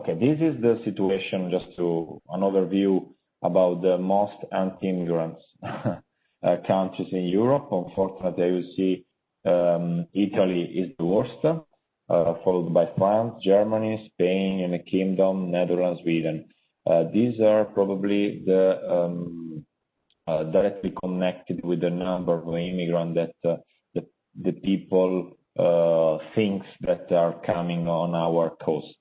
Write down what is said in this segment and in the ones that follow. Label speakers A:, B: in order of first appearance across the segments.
A: Okay, this is the situation, just to an overview about the most anti-immigrants countries in Europe. Unfortunately, you see Italy is the worst, followed by France, Germany, Spain, United Kingdom, Netherlands, Sweden. These are probably the directly connected with the number of immigrants that the people thinks that are coming on our coast.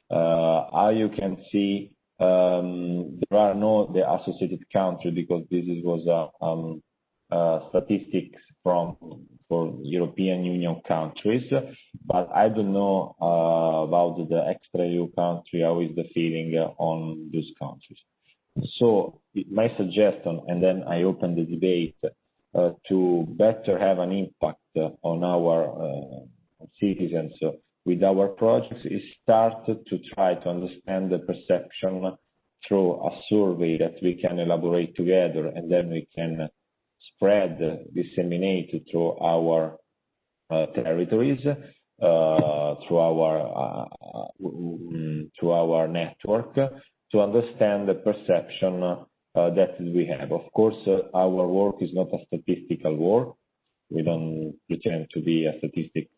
A: How you can see, there are no the associated country, because this was statistics for European Union countries, but I don't know about the extra EU country, how is the feeling on those countries. So my suggestion, and then I open the debate, to better have an impact on our citizens with our projects, is start to try to understand the perception through a survey that we can elaborate together, and then we can spread, disseminate through our territories, through our network, to understand the perception that we have. Of course, our work is not a statistical work. We don't pretend to be a statistic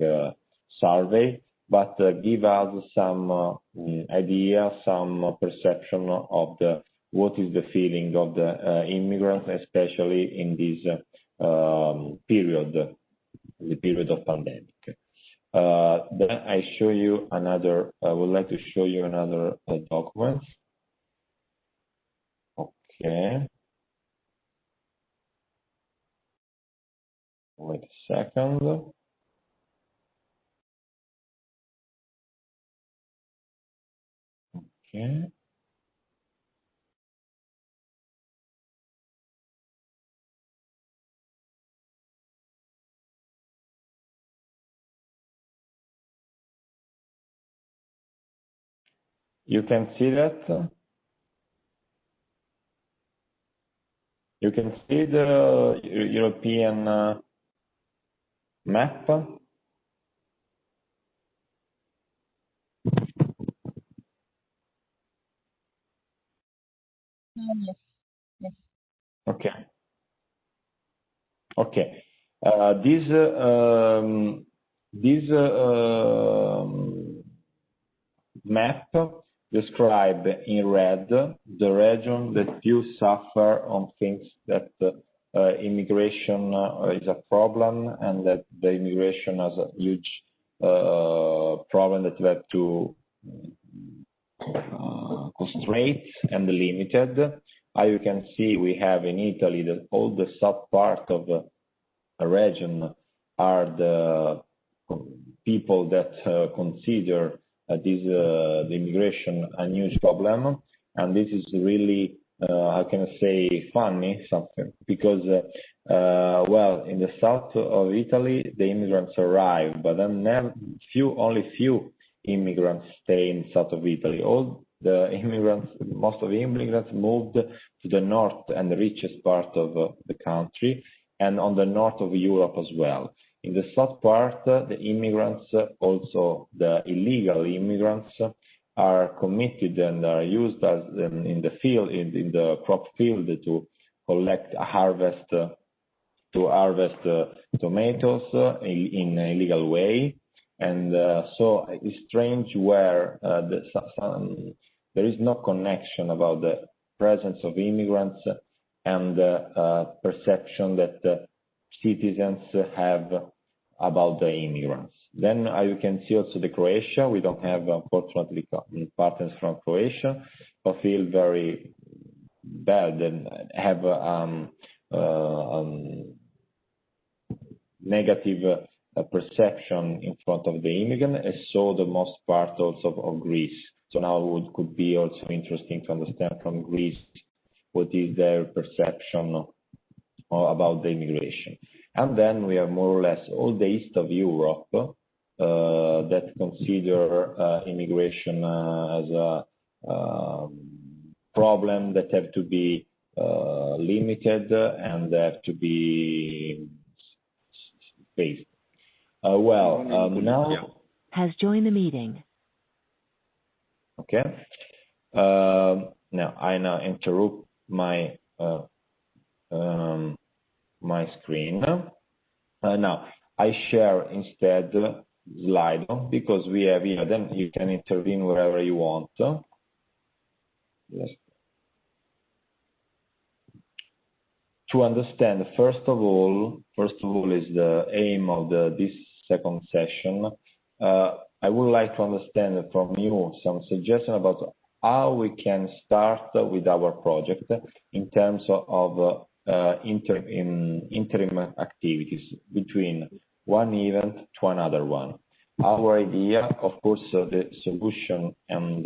A: survey, but give us some idea, some perception of what is the feeling of the immigrants, especially in this period, the period of pandemic. Then I show you another. I would like to show you another document. Okay. Wait a second. Okay. You can see that. You can see the European map.
B: Yes. Yes.
A: Okay. Okay. This map describe in red the region that you suffer on things that immigration is a problem, and that the immigration has a huge problem that we have to constraint and limited. As you can see, we have in Italy that all the south part of a region are the people that consider the immigration a huge problem, and this is really, how can I say, funny something, because well, in the south of Italy the immigrants arrive, but then only few immigrants stay in south of Italy. All the immigrants, most of the immigrants moved to the north and the richest part of the country, and on the north of Europe as well. In the south part, the immigrants, also the illegal immigrants, are committed and are used as in the field, in the crop field, to collect, harvest tomatoes in an illegal way. And so it's strange where there is no connection about the presence of immigrants and the perception that citizens have about the immigrants. Then you can see also the Croatia. We don't have, unfortunately, partners from Croatia, but feel very bad and have negative perception in front of the immigrant, and so the most part also of Greece. So now it could be also interesting to understand from Greece what is their perception about the immigration. And then we have more or less all the east of Europe that consider immigration as a problem that have to be limited and have to be faced. Now
C: has joined the meeting.
A: Okay. Now I interrupt my my screen. Now I share instead Slido because we have here. Then you can intervene wherever you want. Yes. To understand, first of all is the aim of this second session. I would like to understand from you some suggestion about how we can start with our project in terms of interim activities between one event to another one. Our idea, of course, the solution and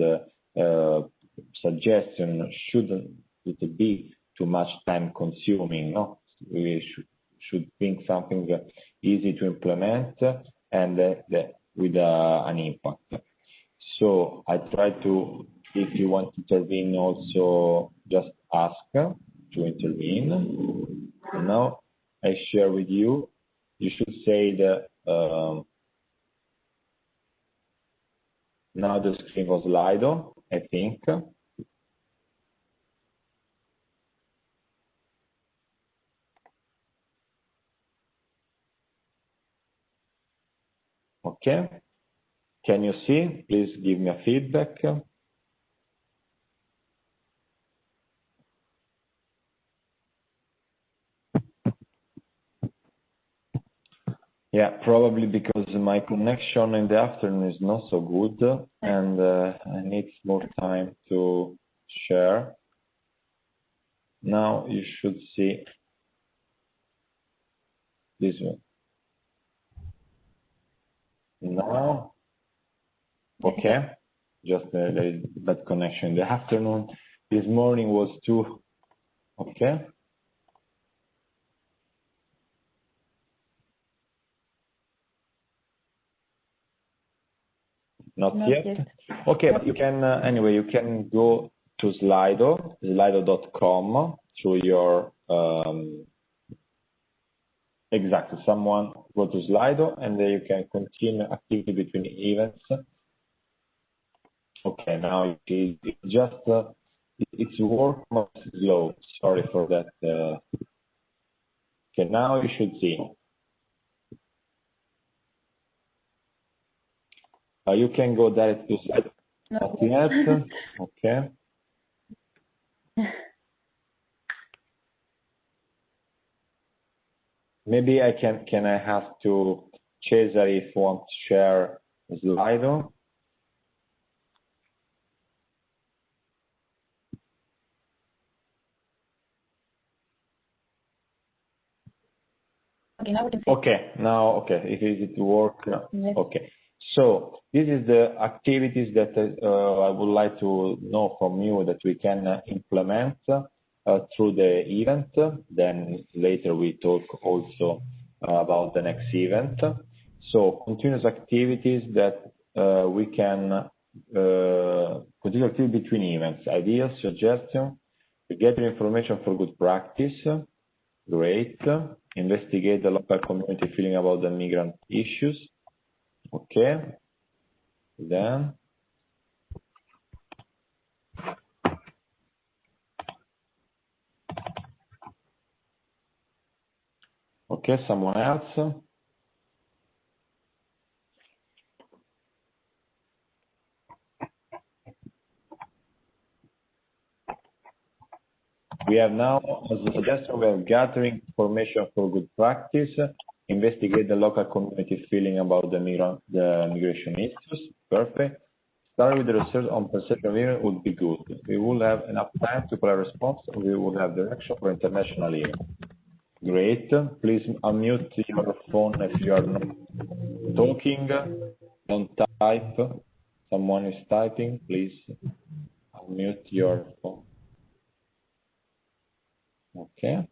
A: suggestion shouldn't be too much time consuming. No, we should think something easy to implement and with an impact. So I try to, if you want to intervene, also just ask to intervene. So now I share with you. You should say the now the screen was Slido, I think. Okay. Can you see? Please give me a feedback. Yeah, probably because my connection in the afternoon is not so good and I need more time to share. Now you should see this one. Now, okay, just there is bad connection in the afternoon. This morning was too, okay. Not yet. Okay, but you can, anyway, you can go to Slido, slido.com through your, exactly, someone go to Slido and then you can continue activity between events. Okay, now it's just, it's work much slow. Sorry for that. Okay, now you should see. You can go direct to Slido. Not yet. Okay. Maybe I can I have to Cesare if you want to share Slido.
B: Okay, now we can see.
A: Okay, now, okay, if it work,
B: Yes.
A: okay. So this is the activities that I would like to know from you that we can implement through the event. Then later we talk also about the next event. So continuous activities that we can continue activity between events, ideas, suggestions, gather information for good practice. Great. Investigate the local community feeling about the migrant issues. Okay. Then. Okay, someone else. We have now, as a suggestion, we are gathering information for good practice, investigate the local community feeling about the migration issues. Perfect. Start with the research on perception event would be good. We will have enough time to collect response, and we will have direction for international event. Great. Please unmute your phone if you are not talking. Don't type. Someone is typing. Please unmute your phone. Okay.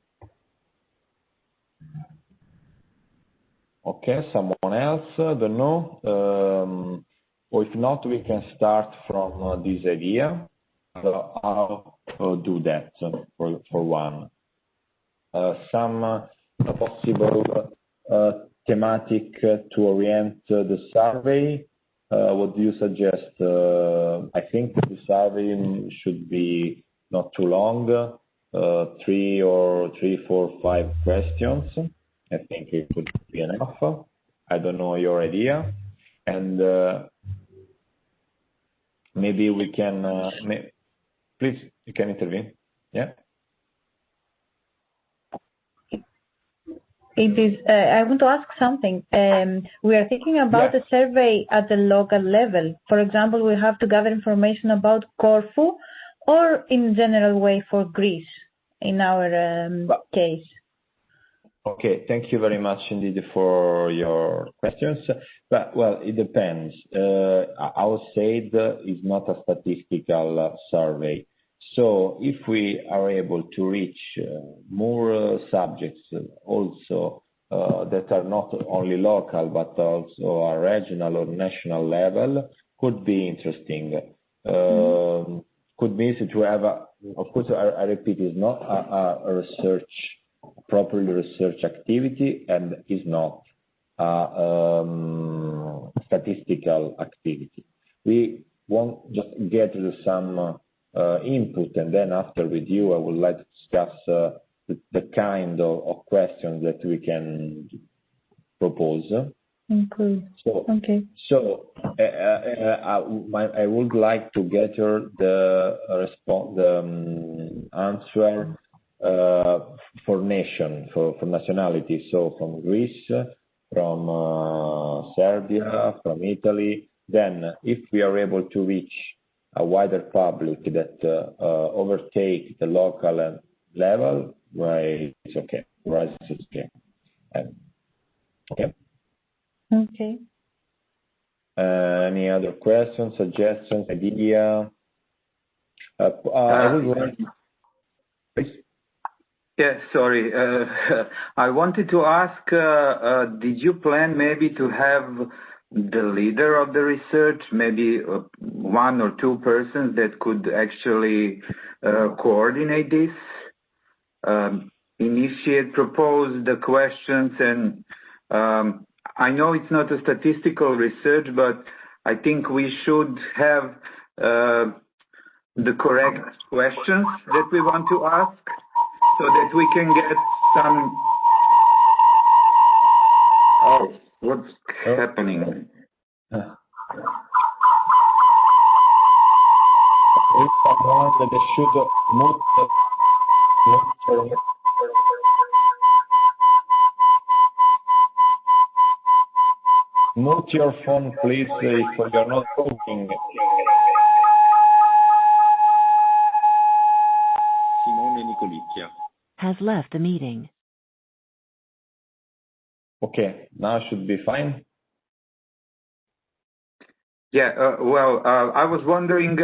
A: Okay, someone else, don't know. Or if not, we can start from this idea. How do that for one? Some possible thematic to orient the survey. What do you suggest? I think the survey should be not too long, three, four, five questions. I think it would be enough. I don't know your idea, and maybe we can. Please, you can intervene. Yeah.
B: It is. I want to ask something. We are thinking about a survey at the local level. For example, we have to gather information about Corfu, or in general way for Greece, in our case.
A: Okay, thank you very much indeed for your questions. But well, it depends. I would say that it's not a statistical survey. So if we are able to reach more subjects also that are not only local but also a regional or national level, could be interesting. Could be easy to have, of course, I repeat, it's not a research, properly research activity, and is not a statistical activity. We want just get some input, and then after with you, I would like to discuss the kind of questions that we can propose.
B: Okay.
A: So I would like to gather the answer for nation, for nationality. So from Greece, from Serbia, from Italy. Then, if we are able to reach a wider public that overtake the local level, right? It's okay. Right? It's okay. Okay.
B: Okay.
A: Any other questions, suggestions, idea? I would like. Please.
C: Yes, sorry. I wanted to ask, did you plan maybe to have the leader of the research, maybe one or two persons that could actually coordinate this, initiate, propose the questions, and I know it's not a statistical research, but I think we should have the correct questions that we want to ask so that we can get some... Oh, what's happening?
A: If someone that they should mute your phone, please, if you're not talking.
D: Simone Nicolicchia
E: has left the meeting.
A: Okay, now should be fine.
C: Yeah, I was wondering,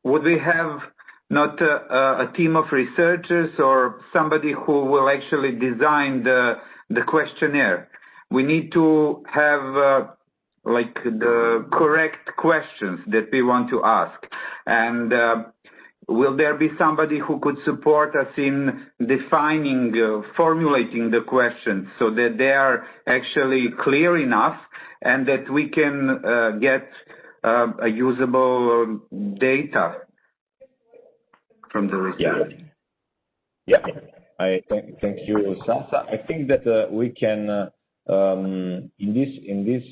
C: would we have not a team of researchers or somebody who will actually design the questionnaire? We need to have like the correct questions that we want to ask. And will there be somebody who could support us in defining, formulating the questions so that they are actually clear enough and that we can get a usable data from the research?
A: Yeah. I thank you, Sasa. I think that we can in this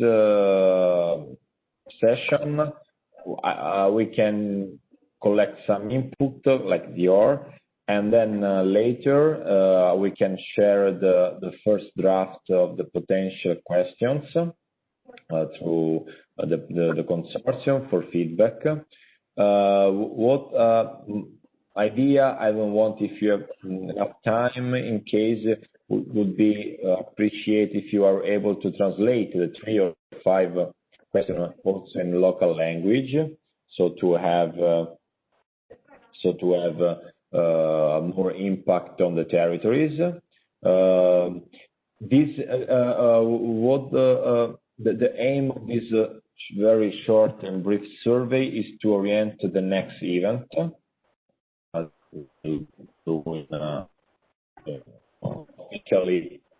A: session we can collect some input like your, and then later we can share the first draft of the potential questions through the consortium for feedback. What idea I don't want, if you have enough time, in case would be appreciate if you are able to translate the 3 or 5 questions also in local language, so to have more impact on the territories. The aim of this very short and brief survey is to orient to the next event, Italy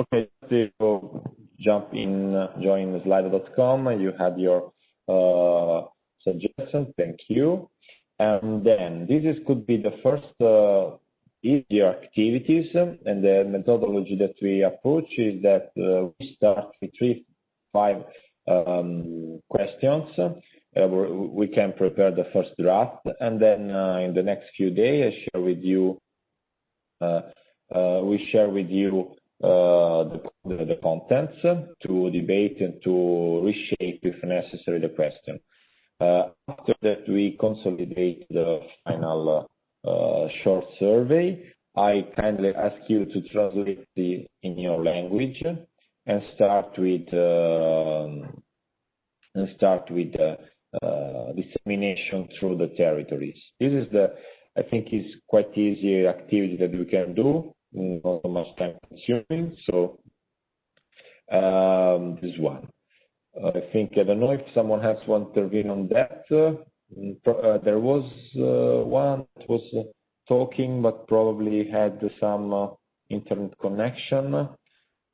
A: Okay, to jump in, join slido.com. You had your suggestion. Thank you. And then could be the first easier activities, and the methodology that we approach is that we start with 3-5 questions. We can prepare the first draft, and then in the next few days, I share with you. We share with you the contents to debate and to reshape, if necessary, the question. After that, we consolidate the final short survey. I kindly ask you to translate it in your language and start with dissemination through the territories. This is I think is quite easy activity that we can do, not so much time consuming. So this one. I think, I don't know if someone else wants to intervene on that. There was one that was talking, but probably had some internet connection.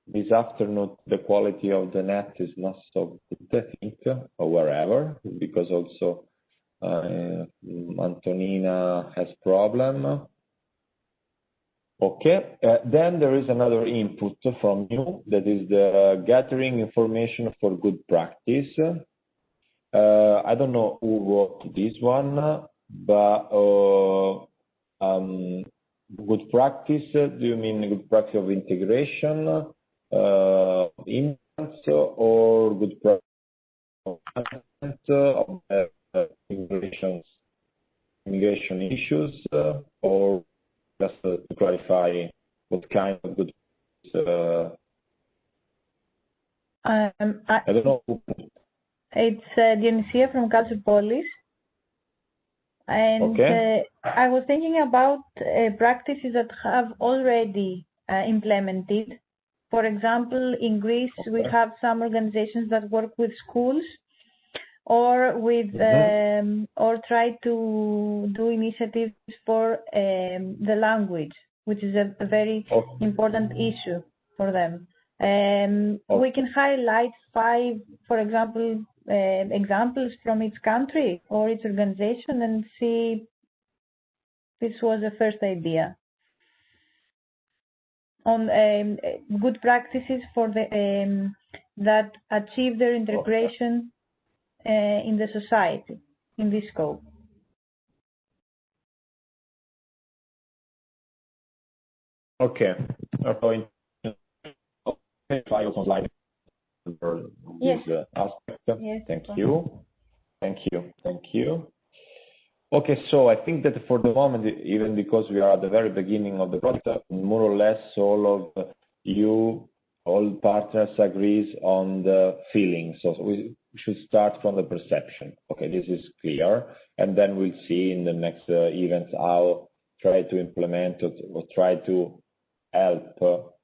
A: This afternoon, the quality of the net is not so good, I think, or wherever, because also Antonina has problem. Okay, then there is another input from you, that is the gathering information for good practice. I don't know who wrote this one, but good practice, do you mean good practice of integration, immigrants, or good practice of immigration issues, or just to clarify what kind of good I don't know.
B: It's Dionysia from Culture Polis. And
A: okay.
B: I was thinking about practices that have already implemented. For example, in Greece, we have some organizations that work with schools or with or try to do initiatives for the language, which is a very important issue for them. We can highlight 5, for example, examples from each country or each organization and see. This was the first idea on good practices for the that achieve their integration in the society in this scope.
A: Okay.
B: Yes.
A: This aspect.
B: Yes.
A: Thank you. Thank you. Thank you. Okay, so I think that for the moment, even because we are at the very beginning of the project, more or less all of you, all partners agrees on the feeling. So we should start from the perception. Okay, this is clear. And then we'll see in the next events how try to implement or try to help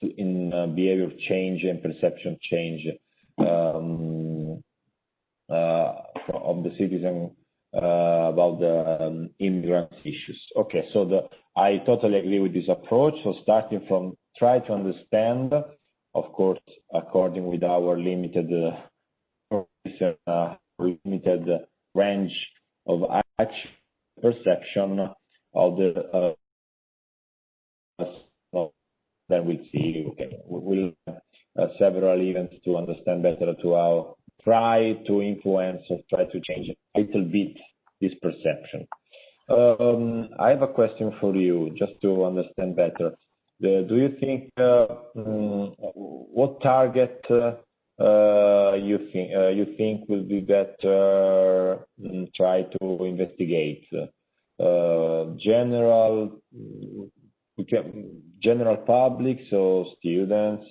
A: in behavior change and perception change of the citizen about the immigrant issues. Okay, so I totally agree with this approach. So starting from try to understand, of course, according with our limited range of action perception of the then we'll see. Okay, we'll several events to understand better to how try to influence or try to change a little bit this perception. I have a question for you, just to understand better. Do you think what target you think will be better? Try to investigate general public, so students,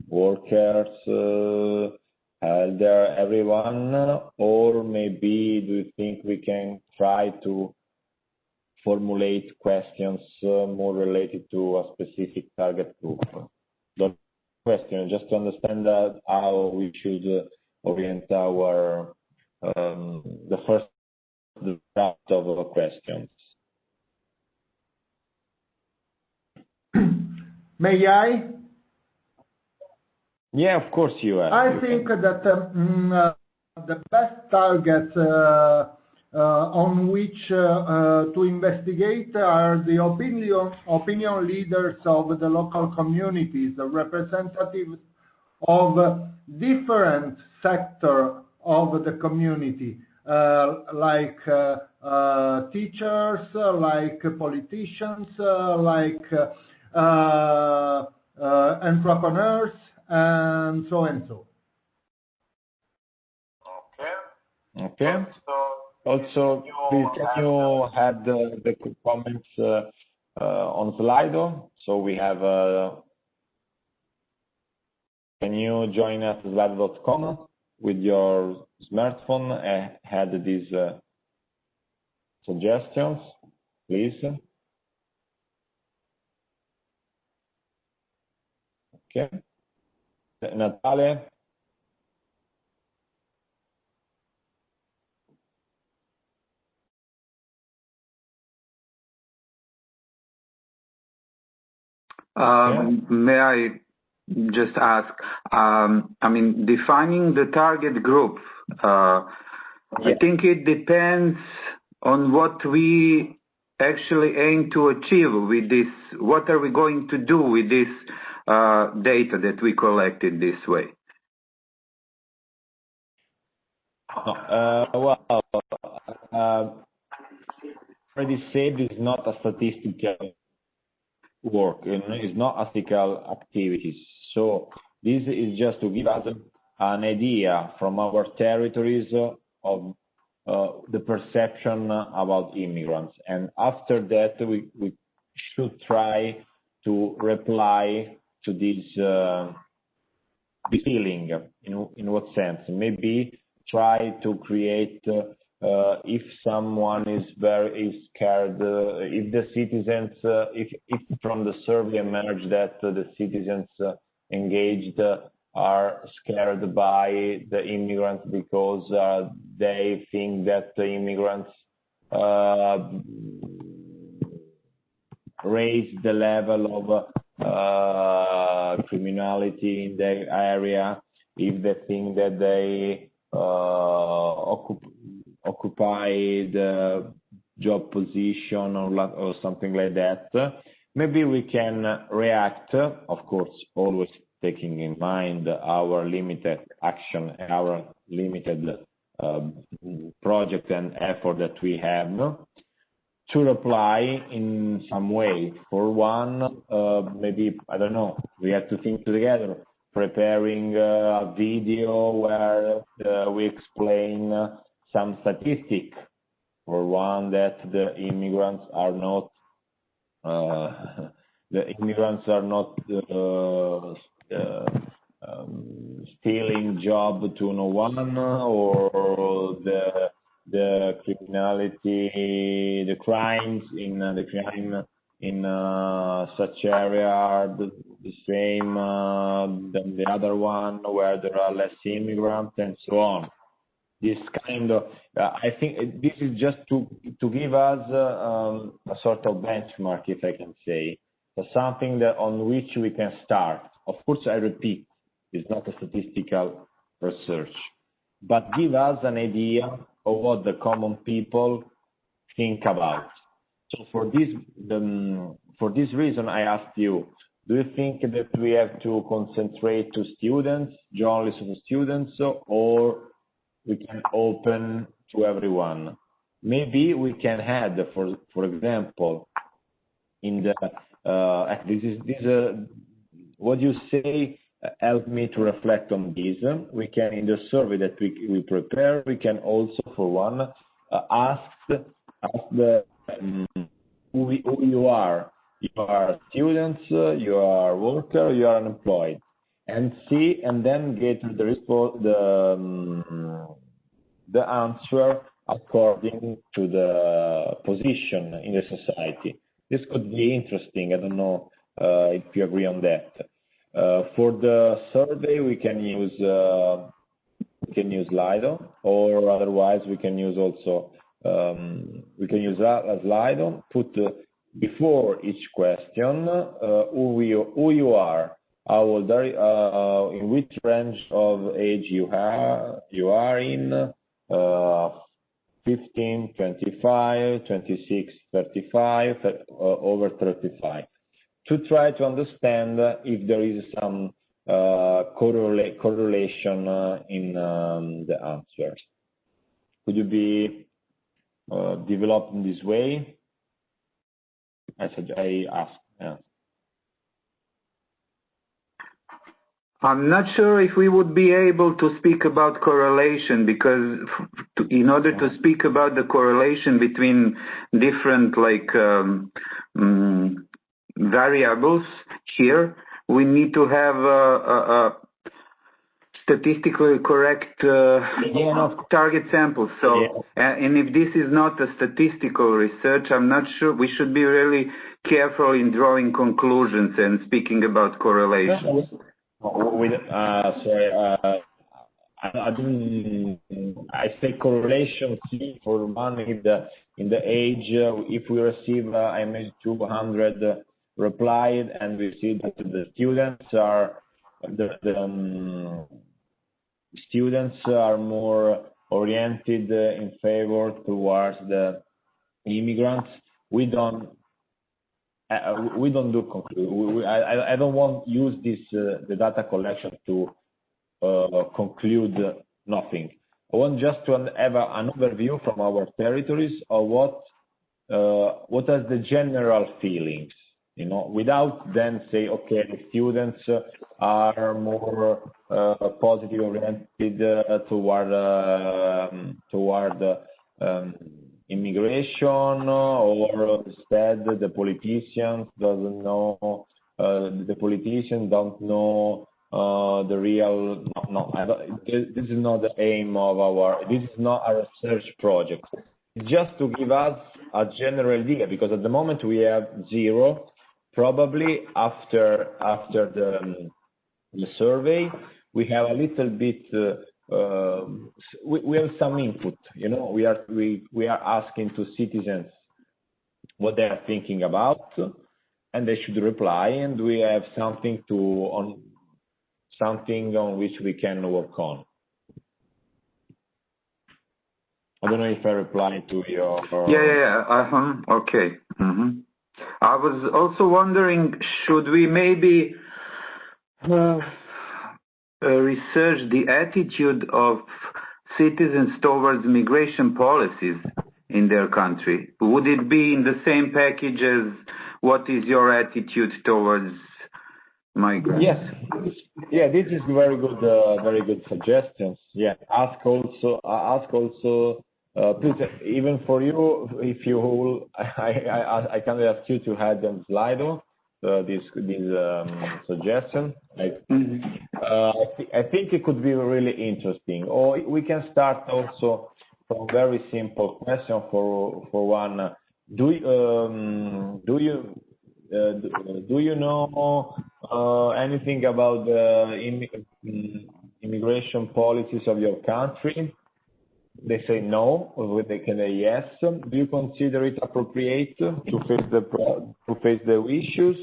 A: workers, elder, everyone, or maybe do you think we can try to formulate questions more related to a specific target group? The question, just to understand how we should orient our the first draft of questions.
F: May I?
A: Yeah, of course you have.
F: I think that the best targets on which to investigate are the opinion leaders of the local communities, the representatives of different sectors of the community, like teachers, like politicians, like entrepreneurs, and so and so.
A: Okay. Also, please can you add the comments on Slido? So we have. Can you join us at slido.com with your smartphone and add these suggestions, please? Okay. Natale?
C: May I just ask, I mean, defining the target group, I think it depends on what we actually aim to achieve with this. What are we going to do with this data that we collected this way?
A: Already said it's not a statistical work, it's not ethical activities. So this is just to give us an idea from our territories of the perception about immigrants. And after that, we should try to reply to this feeling. In what sense? Maybe try to create if someone is very scared, if the citizens, if from the survey emerged that the citizens engaged are scared by the immigrants because they think that the immigrants raise the level of criminality in their area, if they think that they occupy the job position or something like that, maybe we can react, of course, always taking in mind our limited action and our limited project and effort that we have, to reply in some way. For one, maybe, I don't know, we have to think together, preparing a video where we explain some statistic. For one, that the immigrants are not stealing job to no one, or the criminality, the crimes in such area are the same than the other one where there are less immigrants, and so on. This kind of, I think this is just to give us a sort of benchmark, if I can say, something that on which we can start. Of course, I repeat, it's not a statistical research, but give us an idea of what the common people think about. So for this reason, I asked you, do you think that we have to concentrate to students, journalists to students, or we can open to everyone? Maybe we can add, for example, in the what you say helped me to reflect on this. We can, in the survey that we prepare, we can also, for one, ask the who you are. You are students, you are worker, you are unemployed, and see, and then get the answer according to the position in the society. This could be interesting. I don't know if you agree on that. For the survey, we can use Slido, or otherwise we can use also a Slido. Put before each question who you are, how old are you, in which range of age you are in, 15, 25, 26, 35, over 35, to try to understand if there is some correlation in the answers. Could you be developed in this way? I asked. Yeah.
C: I'm not sure if we would be able to speak about correlation, because in order to speak about the correlation between different variables here, we need to have a statistically correct target sample. So, and if this is not a statistical research, I'm not sure. We should be really careful in drawing conclusions and speaking about correlations.
A: I say correlation for one in the age. If we receive image 200 replied, and we see that the students are more oriented in favor towards the immigrants, we don't do conclude. I don't want to use this the data collection to conclude nothing. I want just to have an overview from our territories of what are the general feelings, without then say, okay, the students are more positive oriented toward immigration, or instead the politicians don't know the real. This is not the aim of this is not a research project. It's just to give us a general idea, because at the moment we have 0. Probably after the survey, we have a little bit. We have some input. We are asking to citizens what they are thinking about, and they should reply, and we have something on which we can work on. I don't know if I replied to your.
C: Okay. I was also wondering, should we maybe research the attitude of citizens towards migration policies in their country? Would it be in the same package as what is your attitude towards migrants?
A: Yes. Yeah, this is very good suggestions. Yeah, ask also. Please, even for you, if you will, I can ask you to add on Slido this suggestion. I think it could be really interesting. Or we can start also from a very simple question for one. Do you know anything about the immigration policies of your country? They say no, or they can say yes. Do you consider it appropriate to face the issues,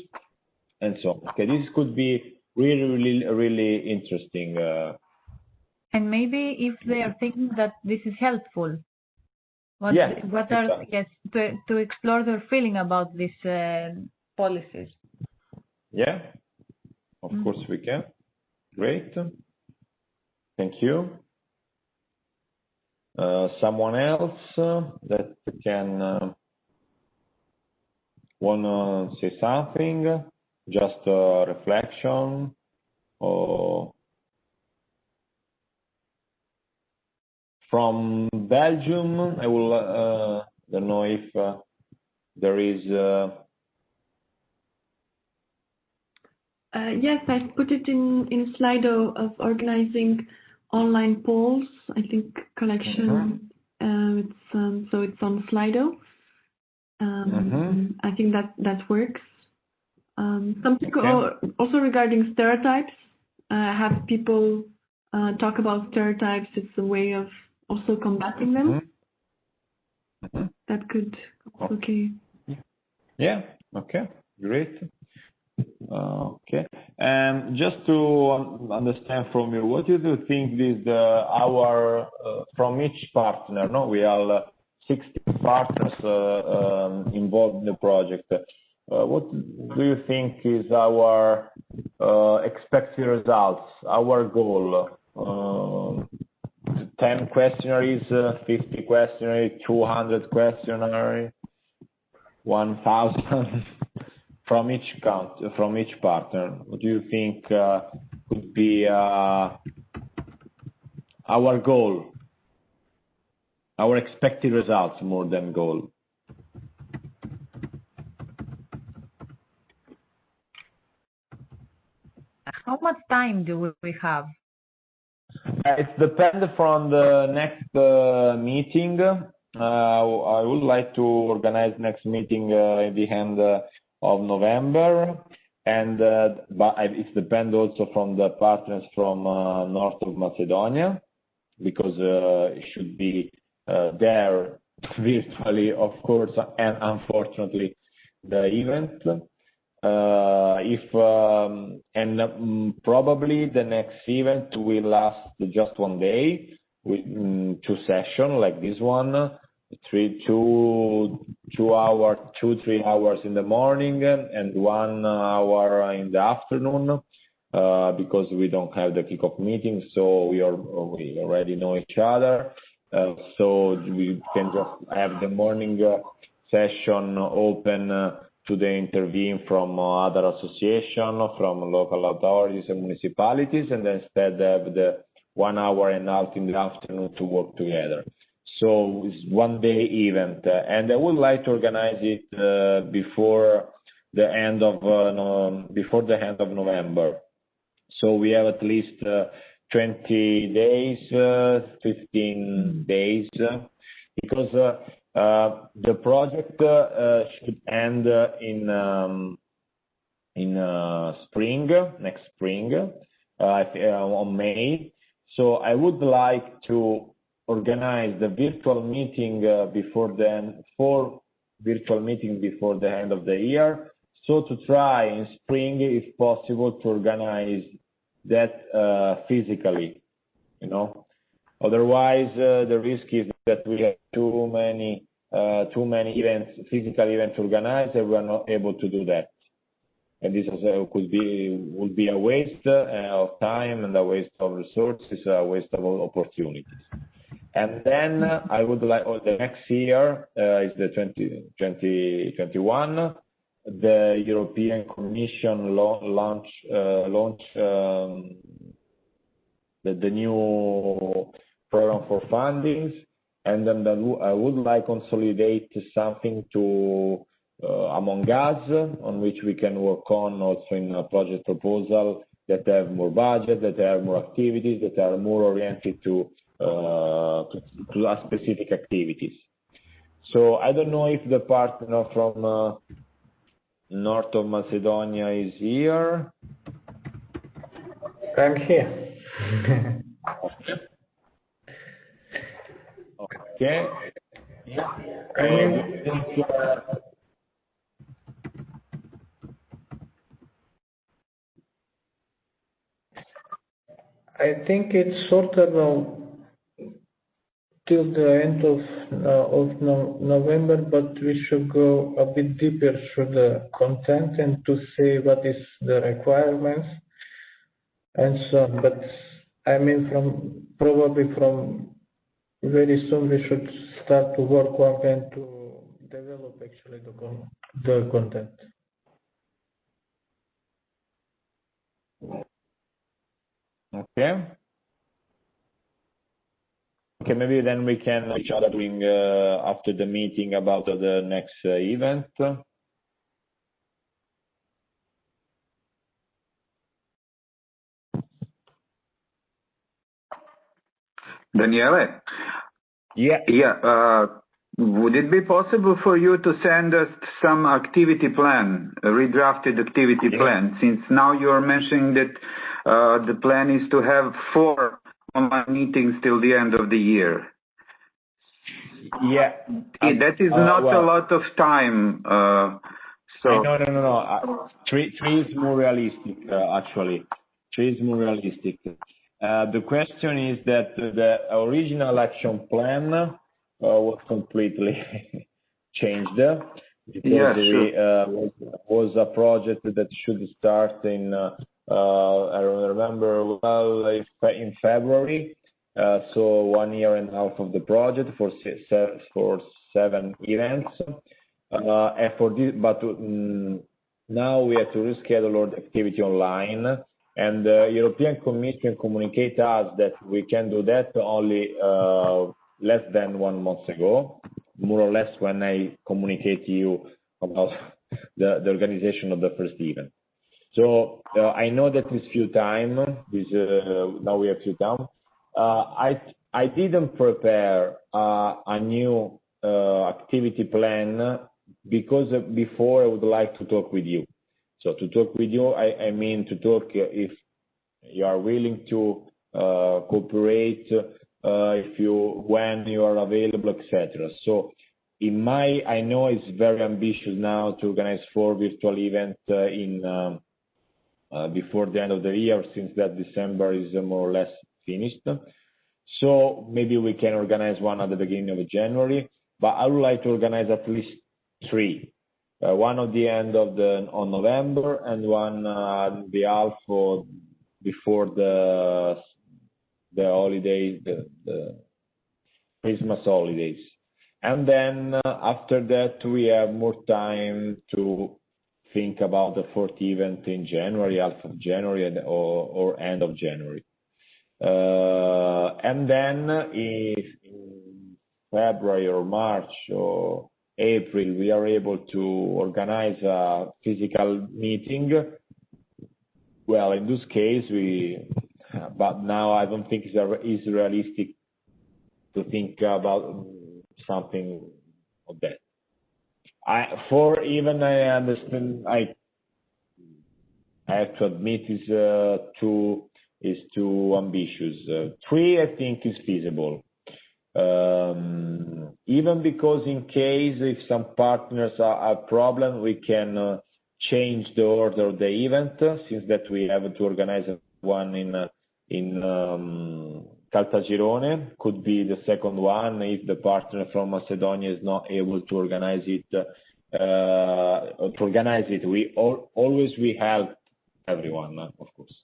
A: and so on? Okay, this could be really interesting.
B: And maybe if they are thinking that this is helpful, to explore their feeling about these policies.
A: Yeah, of course we can. Great, thank you. Someone else that can wanna say something? Just a reflection, or from Belgium? I will don't know if there is.
G: Yes, I've put it in Slido of organizing online polls. I think collection. So it's on Slido. I think that works. Something also regarding stereotypes. Have people talk about stereotypes. It's a way of also combating them. That could okay.
A: Yeah. Okay. Great. Okay. And just to understand from you, what do you think is our from each partner? No, we are 60 partners involved in the project. What do you think is our expected results? Our goal? 10 questionnaires, 50 questionnaires, 200 questionnaires, 1,000 from each partner. What do you think could be our goal, our expected results more than goal?
B: How much time do we have?
A: It depends from the next meeting. I would like to organize next meeting at the end of November, and but it depends also from the partners from north of Macedonia, because it should be there virtually, of course, and unfortunately the event. Probably the next event will last just one day with 2 sessions like this one, 3 hours in the morning and 1 hour in the afternoon, because we don't have the kickoff meeting, so we already know each other, so we can just have the morning session open to the intervene from other associations, from local authorities and municipalities, and instead have the 1 hour and a half in the afternoon to work together. So it's one day event, and I would like to organize it before the end of November. So we have at least 20 days, 15 days, because the project should end in spring, next spring, on May. So I would like to organize the virtual meeting before then, 4 virtual meetings before the end of the year. So to try in spring, if possible, to organize that physically, you know. Otherwise, the risk is that we have too many events, physical events organized, and we are not able to do that. And this would be a waste of time and a waste of resources, a waste of opportunities. And then I would like, the next year is the 2021. The European Commission launch the new program for fundings, and then I would like to consolidate something to among us, on which we can work on also in a project proposal that have more budget, that have more activities, that are more oriented to specific activities. So I don't know if the partner from north of Macedonia is here.
H: I'm here.
A: Okay.
H: I think it's sort of till the end of November, but we should go a bit deeper through the content and to see what is the requirements and so on. But I mean, probably from very soon we should start to work on and to develop actually the content.
A: Okay. Okay, maybe then we can each other doing after the meeting about the next event.
C: Daniele?
A: Yeah.
C: Yeah. Would it be possible for you to send us some activity plan, a redrafted activity plan, since now you're mentioning that the plan is to have 4 online meetings till the end of the year?
A: Yeah.
C: That is not a lot of time So
A: no. Three is more realistic, actually. Three is more realistic. The question is that the original action plan was completely changed because was a project that should start in I remember well in February. So 1 year and a half of the project for 7 events. And for this, but now we have to reschedule all the activity online, and the European Commission communicate us that we can do that only less than 1 month ago, more or less when I communicate to you about the organization of the first event. So I know that it's few time. Now we have few time. I didn't prepare a new activity plan because before I would like to talk with you. So to talk with you, I mean to talk if you are willing to cooperate, when you are available, etc. So I know it's very ambitious now to organize 4 virtual events before the end of the year, since that December is more or less finished. So maybe we can organize one at the beginning of January, but I would like to organize at least 3. One at the end of on November, and one the half before the holidays, the Christmas holidays. And then after that, we have more time to think about the 4th event in January, half of January, or end of January. And then if in February or March or April we are able to organize a physical meeting, well, in this case but now I don't think it's realistic to think about something of that. I understand. I have to admit is too ambitious. 3, I think, is feasible. Even because in case if some partners are a problem, we can change the order of the event, since that we have to organize one in Caltagirone, could be the second one if the partner from Macedonia is not able to organize it. We always help everyone, of course.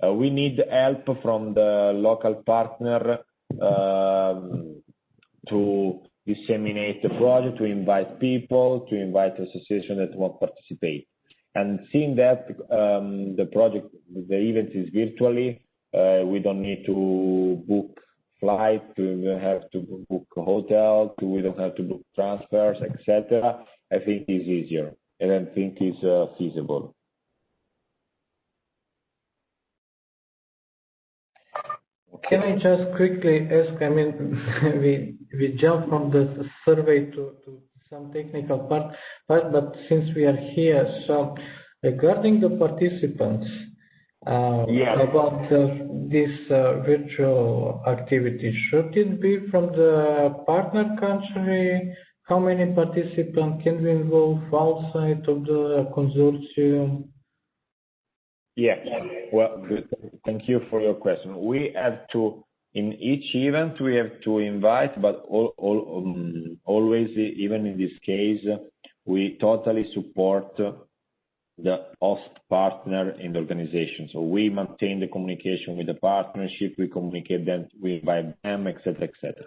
A: We need help from the local partner to disseminate the project, to invite people, to invite associations that want to participate. And seeing that the event is virtually, we don't need to book flights, we don't have to book a hotel, we don't have to book transfers, etc. I think it's easier, and I think it's feasible.
H: Can I just quickly ask? I mean, we jump from the survey to some technical part, but since we are here, so regarding the participants, about this virtual activity, should it be from the partner country? How many participants can we involve outside of the consortium?
A: Yeah, well, good. Thank you for your question. We have to, in each event, we have to invite, but always, even in this case, we totally support the host partner in the organization. So we maintain the communication with the partnership, we communicate them, we invite them, etc., etc.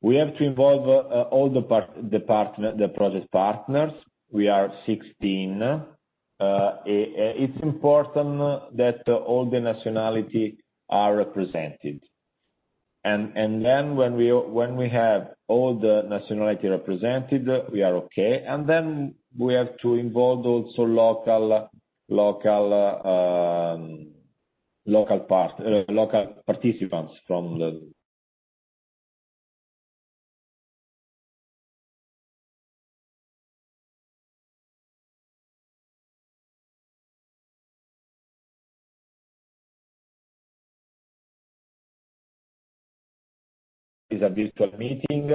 A: We have to involve all the project partners. We are 16. It's important that all the nationality are represented, and then when we have all the nationality represented, we are okay. And then we have to involve also local participants from the. Is a virtual meeting.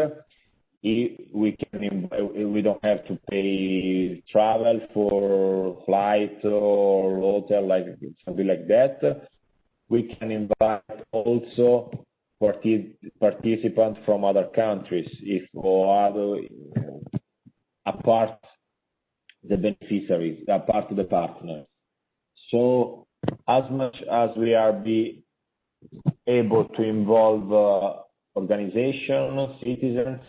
A: we don't have to pay travel for flight or hotel, like something like that. We can invite also participants from other countries, if or other, apart the beneficiaries, apart the partners. So as much as we are able to involve organizations, citizens,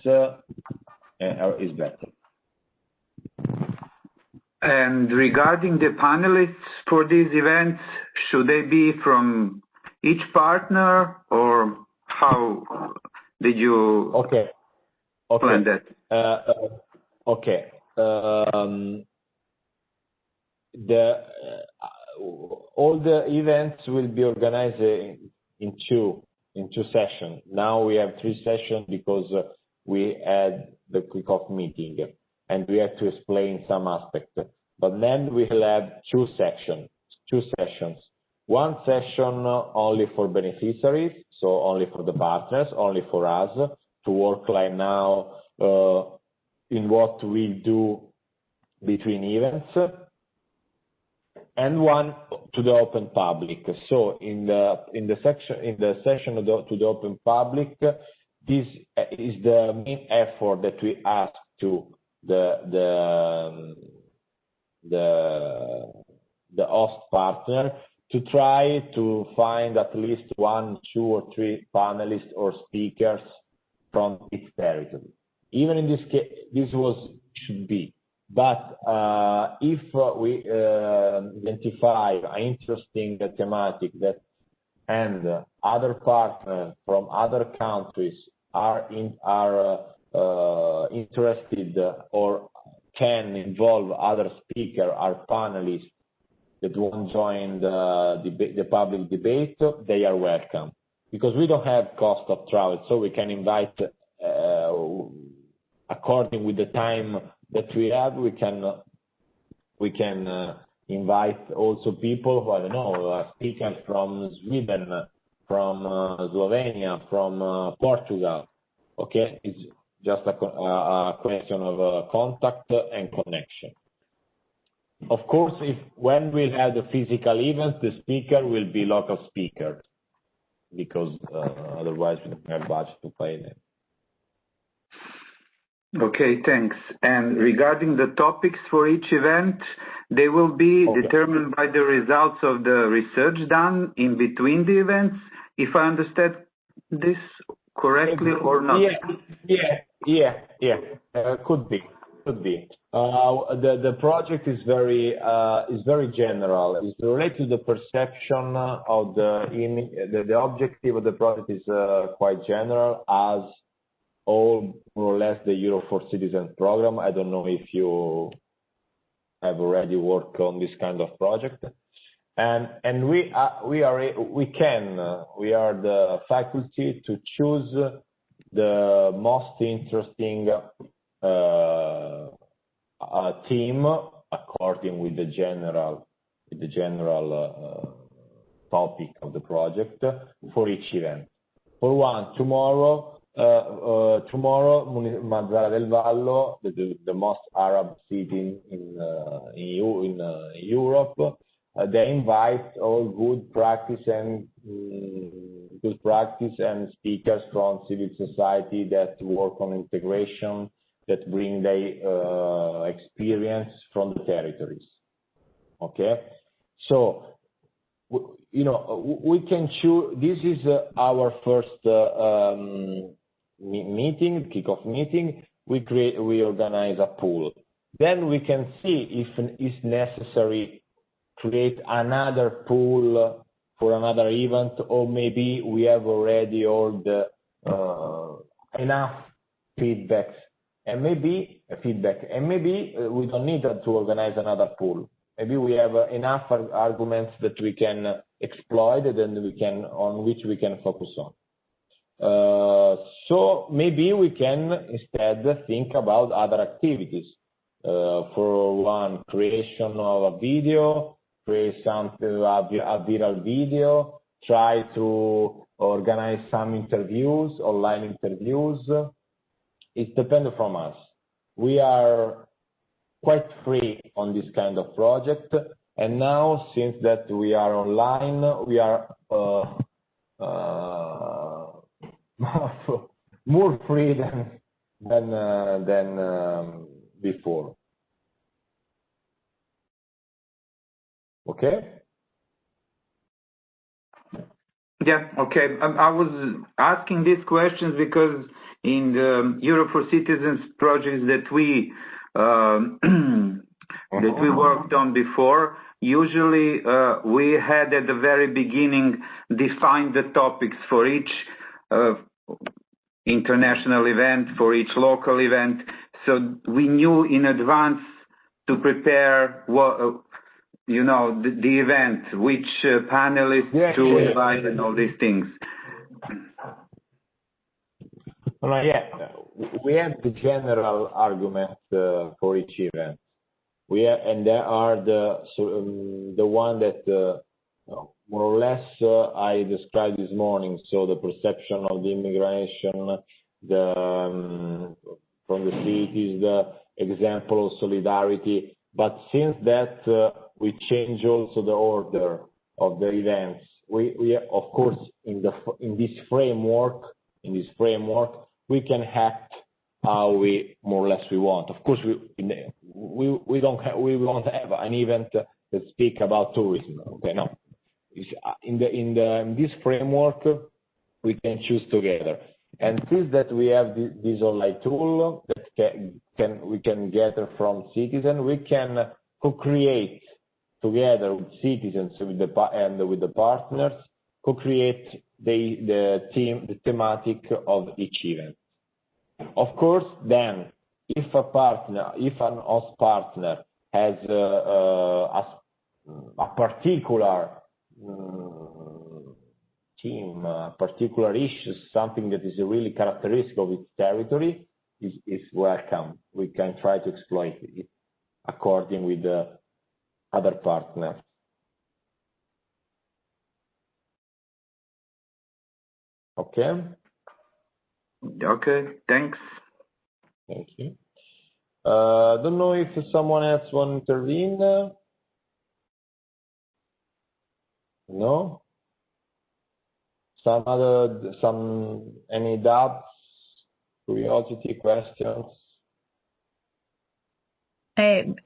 A: is better.
C: And regarding the panelists for these events, should they be from each partner, or how did you plan that?
A: Okay. All the events will be organized in two sessions. Now we have 3 sessions because we had the kickoff meeting and we have to explain some aspects. But then we'll have 2 sessions. One session only for beneficiaries, so only for the partners, only for us to work like now in what we do between events, and one to the open public. So in the session to the open public, this is the main effort that we ask to the host partner to try to find at least 1, 2, or 3 panelists or speakers from each territory. Even in this case, this should be. But if we identify an interesting thematic and other partners from other countries are interested or can involve other speakers or panelists that want to join the public debate, they are welcome. Because we don't have cost of travel, so we can invite according with the time that we have. We can invite also people who, I don't know, speakers from Sweden, from Slovenia, from Portugal. Okay, it's just a question of contact and connection. Of course, when we have the physical events, the speaker will be local speaker, because otherwise we don't have budget to pay them.
C: Okay, thanks. And regarding the topics for each event, they will be determined by the results of the research done in between the events, if I understand this correctly or not?
A: Yeah. Could be. The project is very general. It's related to the perception of the objective of the project is quite general, as all more or less the Euro for Citizens program. I don't know if you have already worked on this kind of project, and we are the faculty to choose the most interesting team according with the general topic of the project for each event. For one, tomorrow, Mazara del Vallo, the most Arab city in Europe, they invite all good practice and speakers from civil society that work on integration, that bring their experience from the territories. Okay, so we can choose. This is our first meeting, kickoff meeting. We organize a pool. Then we can see if it's necessary create another pool for another event, or maybe we have already all the enough feedbacks, and maybe we don't need to organize another pool. Maybe we have enough arguments that we can exploit and on which we can focus on. So maybe we can instead think about other activities. For one, creation of a video, create something, a viral video, try to organize some interviews, online interviews, it depends from us. We are quite free on this kind of project, and now since that we are online, we are more free than before. Okay.
C: Yeah, okay. I was asking these questions because in the Europe for Citizens projects that we worked on before, usually we had at the very beginning defined the topics for each international event, for each local event, so we knew in advance to prepare what. The event, which panelists to invite and all these things.
A: We have the general argument for each event. And there are the one that more or less I described this morning. So the perception of the immigration, from the cities, the example of solidarity. But since that we change also the order of the events. We of course in this framework we can act how we more or less we want. Of course we won't have an event that speak about tourism. Okay, no. In this framework we can choose together. And since that we have this online tool that we can gather from citizens, we can co-create together with citizens with the partners, co-create the thematic of each event. Of course, then if an host partner has a particular theme, particular issue, something that is really characteristic of its territory, is welcome. We can try to exploit it according with the other partners. Okay.
C: Okay. Thanks.
A: Thank you. Don't know if someone else want to intervene. No. Any doubts, curiosity, questions?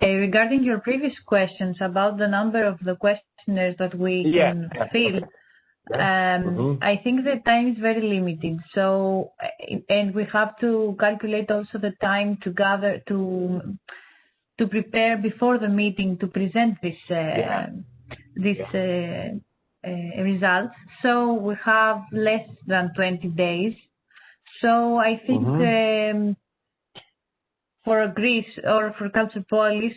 B: Regarding your previous questions about the number of the questionnaires that we can fill, I think the time is very limited. So, and we have to calculate also the time to gather to prepare before the meeting to present this results. So we have less than 20 days. So I think. For Greece or for Calcipolis,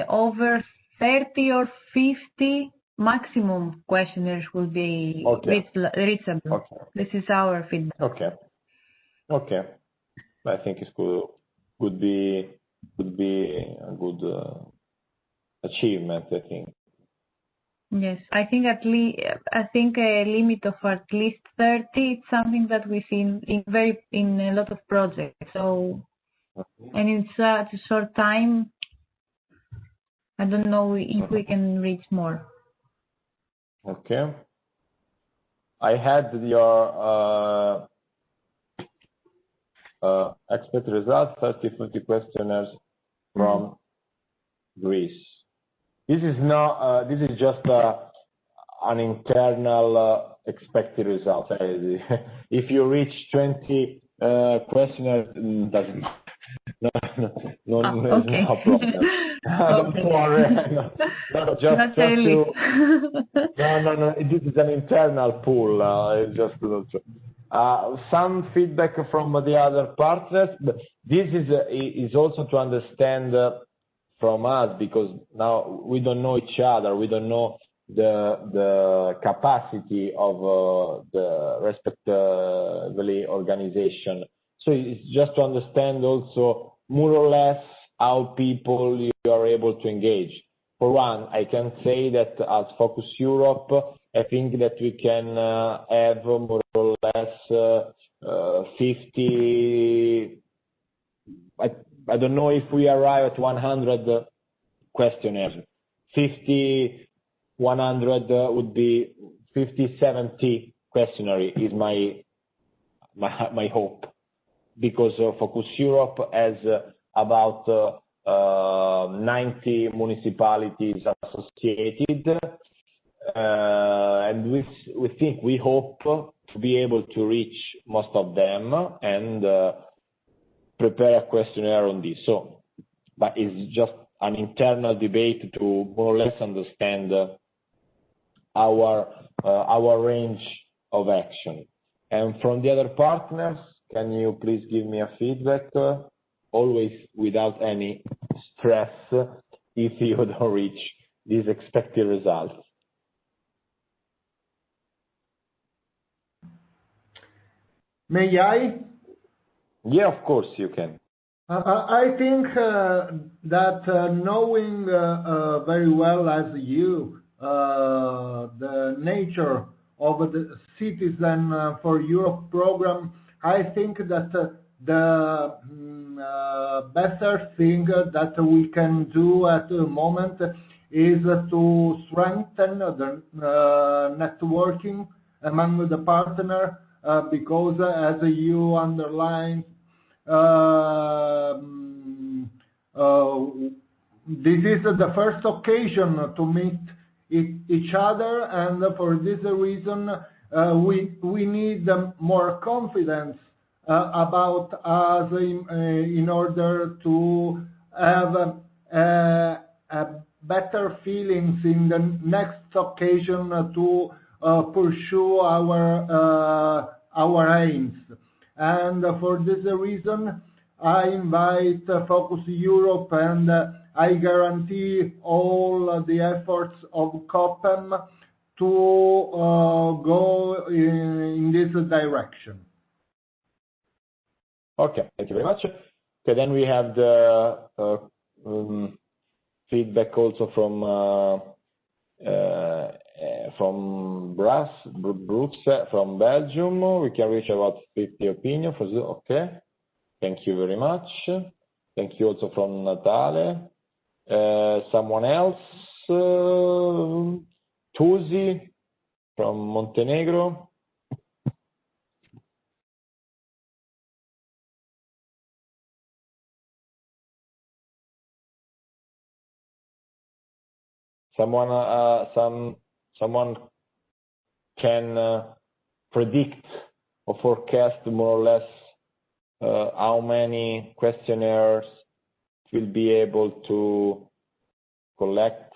B: over 30 or 50 maximum questionnaires will be reachable. Okay. This is our feedback.
A: Okay. I think it could be a good achievement. I think.
B: Yes, I think a limit of at least 30 is something that we see in a lot of projects. So. And in such a short time, I don't know if we can reach more.
A: Okay. I had your expert results, 30-50 questionnaires from Greece. This is not. This is just an internal expected result. If you reach 20 questionnaires, doesn't. No problem. Don't worry.
B: Just really.
A: No. This is an internal pool. It's just some feedback from the other partners. But this is also to understand from us, because now we don't know each other. We don't know the capacity of the respective organization. So it's just to understand also more or less how people you are able to engage. For one, I can say that as Focus Europe, I think that we can have more or less 50 I don't know if we arrive at 100 questionnaires. 50, 100 would be 50, 70 questionnaire is my hope, because Focus Europe has about 90 municipalities associated, and we hope to be able to reach most of them and prepare a questionnaire on this. So, but it's just an internal debate to more or less understand our range of action. And from the other partners, can you please give me a feedback, always without any stress, if you don't reach these expected results?
F: May I?
A: Yeah, of course you can.
F: I think that knowing very well as you the nature of the Citizen for Europe program, I think that the better thing that we can do at the moment is to strengthen the networking among the partner, because as you underlined, this is the first occasion to meet each other, and for this reason we need more confidence about us in order to have better feelings in the next occasion to pursue our aims. And for this reason, I invite Focus Europe, and I guarantee all the efforts of COPEM to go in this direction.
A: Okay, thank you very much. Okay, then we have the feedback also from Bruxelles, from Belgium. We can reach about 50 opinions. Okay, thank you very much. Thank you also from Natale. Someone else? Tusi from Montenegro. Someone can predict or forecast more or less how many questionnaires will be able to collect?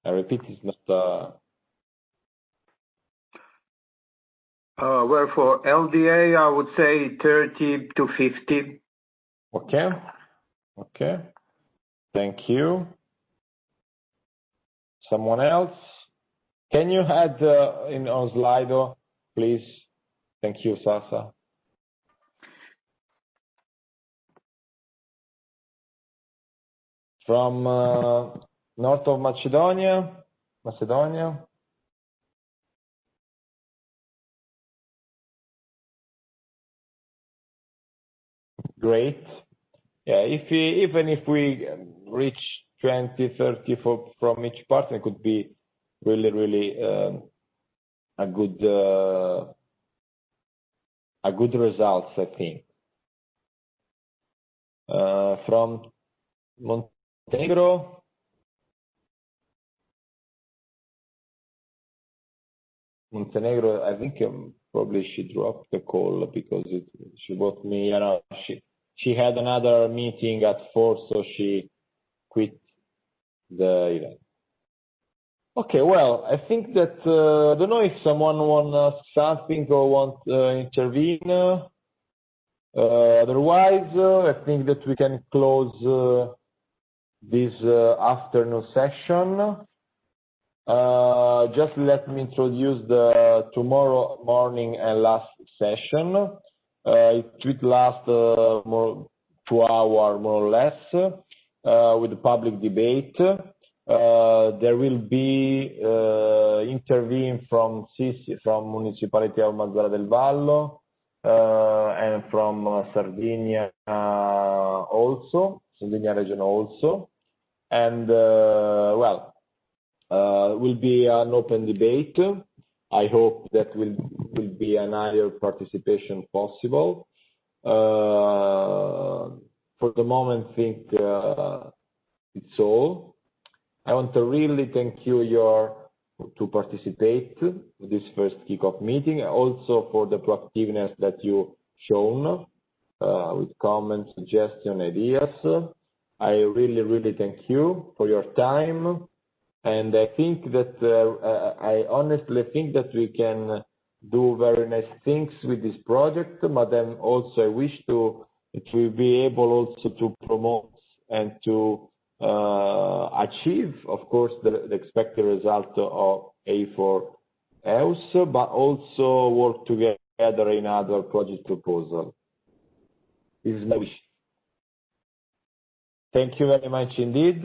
A: I repeat, it's not.
C: Well, for LDA, I would say 30 to 50.
A: Okay. Okay. Thank you. Someone else? Can you add on Slido, please? Thank you, Sasa. From north of Macedonia. Great. Yeah, even if we reach 20, 30 from each partner, it could be really a good results, I think. From Montenegro, I think probably she dropped the call because she wrote me. You know, she had another meeting at 4, so she quit the event. Okay, well, I think that I don't know if someone wants something or want to intervene. Otherwise, I think that we can close this afternoon session. Just let me introduce the tomorrow morning and last session. It will last 2 hours more or less with the public debate. There will be intervene from Municipality of Mazara del Vallo, and from Sardinia also, Sardinia region also. And will be an open debate. I hope that will be an higher participation possible. For the moment, I think it's all. I want to really thank you to participate in this first kickoff meeting, also for the proactiveness that you shown with comments, suggestions, ideas. I really thank you for your time, and I think that I honestly think that we can do very nice things with this project. But then also I wish to be able also to promote and to achieve, of course, the expected result of A4EUS, but also work together in other project proposal. This is my wish. Thank you very much indeed,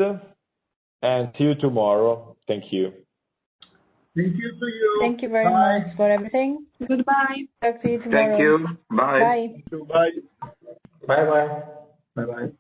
A: and see you tomorrow. Thank you.
F: Thank you to you.
B: Thank you very much for everything.
G: Goodbye.
B: Talk to you tomorrow.
C: Thank you. Bye.
B: Bye.
F: Bye.
H: Bye bye.
F: Bye bye.